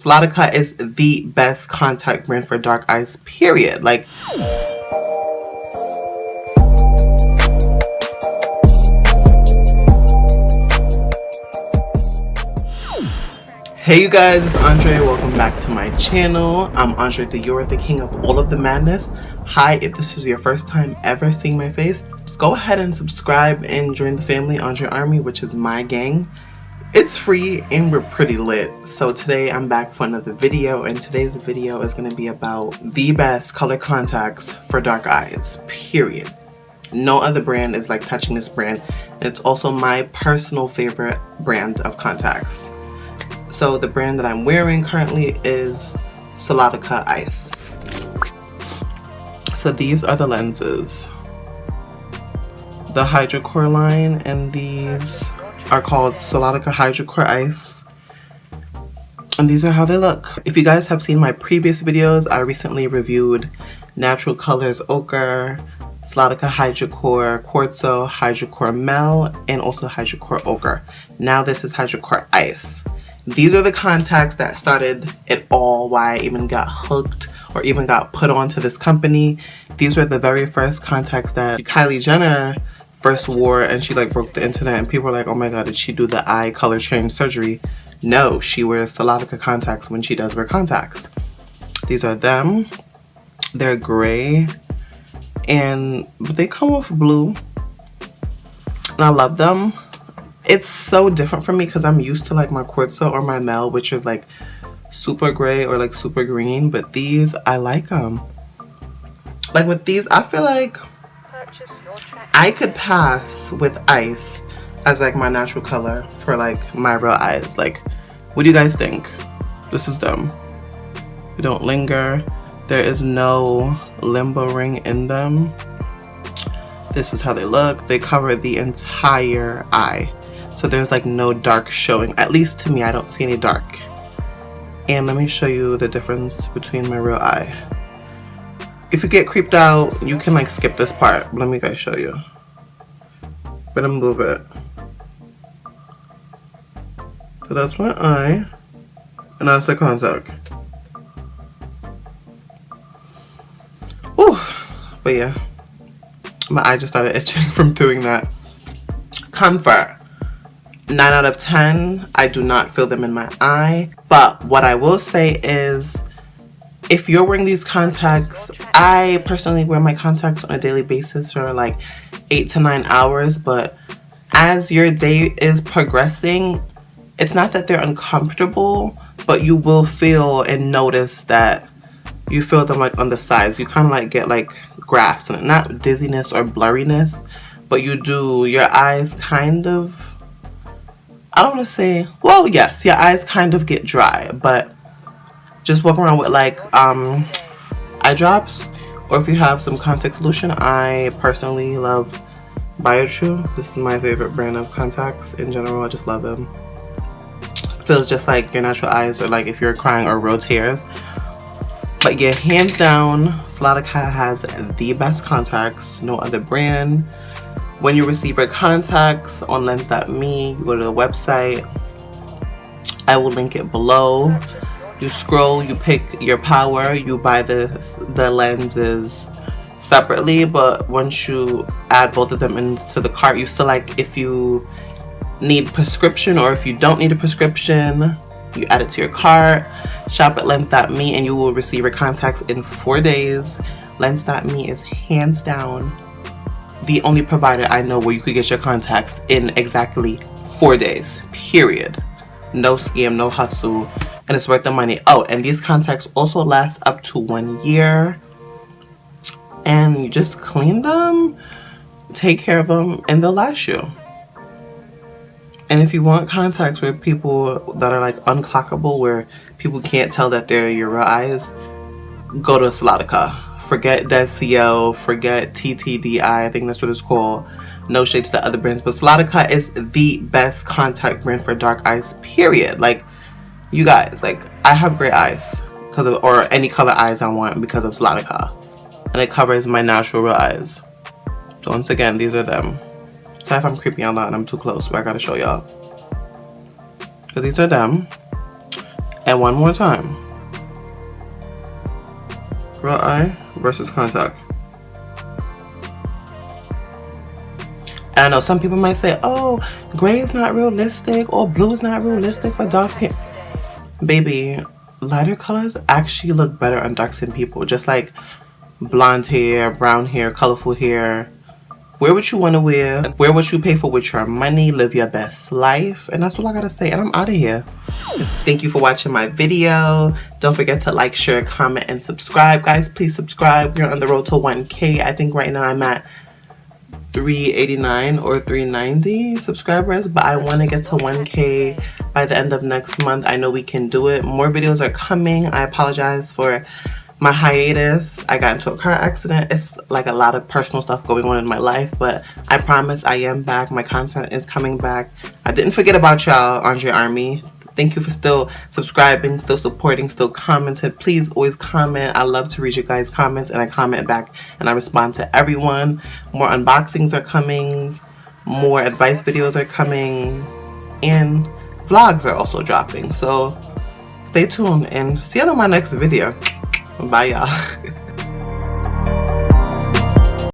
Solotica is the best contact brand for dark eyes, period. Like, hey you guys, it's Andre. Welcome back to my channel. I'm Andre, you're the king of all of the madness. Hi, if this is your first time ever seeing my face, go ahead and subscribe and join the family, Andre Army, which is my gang. It's free and we're pretty lit. So today I'm back for another video, and today's video is going to be about the best color contacts for dark eyes, period. No other brand is like touching this brand, and it's also my personal favorite brand of contacts. So the brand that I'm wearing currently is Solotica Ice. So these are the lenses. The Hidrocor line, and these are called Solotica Hidrocor Ice. And these are how they look. If you guys have seen my previous videos, I recently reviewed Natural Colors Ochre, Solotica Hidrocor Quartzo, Hidrocor Mel, and also Hidrocor Ochre. Now this is Hidrocor Ice. These are the contacts that started it all, why I even got hooked or even got put onto this company. These were the very first contacts that Kylie Jenner first wore, and she like broke the internet, and people were like, oh my god, did she do the eye color change surgery? No, she wears Solotica contacts when she does wear contacts. These are them. They're gray, but they come with blue, and I love them. It's so different for me because I'm used to like my Quartzo or my Mel, which is like super gray or like super green, but these, I like them. Like with these, I feel like I could pass with ice as like my natural color for like my real eyes. Like, what do you guys think? This is them. They don't linger. There is no limbo ring in them. This is how they look. They cover the entire eye. So there's like no dark showing. At least to me, I don't see any dark. And let me show you the difference between my real eye. If you get creeped out, you can like skip this part. Let me guys show you. I'm gonna move it. So that's my eye, and that's the contact. Ooh, but yeah, my eye just started itching from doing that. Comfort. 9 out of 10. I do not feel them in my eye. But what I will say is, if you're wearing these contacts, I personally wear my contacts on a daily basis for like 8 to 9 hours, but as your day is progressing, it's not that they're uncomfortable, but you will feel and notice that you feel them like on the sides. You kind of like get like grafts, and not dizziness or blurriness, but you do, your eyes kind of, I don't want to say, well, yes, your eyes kind of get dry, but just walk around with like eye drops, or if you have some contact solution. I personally love BioTrue. This is my favorite brand of contacts in general. I just love them. Feels just like your natural eyes, or like if you're crying or real tears. But yeah, hands down, Solotica has the best contacts. No other brand. When you receive your contacts on lens.me, you go to the website. I will link it below. You scroll, you pick your power, you buy the lenses separately, but once you add both of them into the cart, you select if you need prescription or if you don't need a prescription. You add it to your cart. Shop at lens.me and you will receive your contacts in 4 days. Lens.me is hands down the only provider I know where you could get your contacts in exactly 4 days, period. No scam, no hustle, and it's worth the money. Oh, and these contacts also last up to 1 year, and you just clean them, take care of them, and they'll last you. And if you want contacts where people that are like unclockable, where people can't tell that they're your real eyes, go to Solotica. Forget Dead CO, forget TTDI, I think that's what it's called. No shade to the other brands, but Solotica is the best contact brand for dark eyes, period. Like, you guys, like, I have gray eyes because of, or any color eyes I want because of Solotica, and it covers my natural real eyes. So once again, these are them. Sorry if I'm creeping out loud and I'm too close, but I gotta show y'all. So these are them. And one more time. Real eye versus contact. And I know some people might say, oh, gray is not realistic or blue is not realistic for dark skin. Baby, lighter colors actually look better on dark skin people. Just like blonde hair, brown hair, colorful hair. Wear what you want to wear. Wear what you pay for with your money. Live your best life. And that's all I gotta say. And I'm out of here. Thank you for watching my video. Don't forget to like, share, comment, and subscribe. Guys, please subscribe. We're on the road to 1K. I think right now I'm at 389 or 390 subscribers. But I want to get to 1K by the end of next month. I know we can do it. More videos are coming. I apologize for my hiatus. I got into a car accident. It's like a lot of personal stuff going on in my life, but I promise I am back. My content is coming back. I didn't forget about y'all, Andre Army. Thank you for still subscribing, still supporting, still commenting. Please always comment. I love to read your guys' comments, and I comment back and I respond to everyone. More unboxings are coming. More advice videos are coming. And vlogs are also dropping. So stay tuned and see you on my next video. Bye, y'all.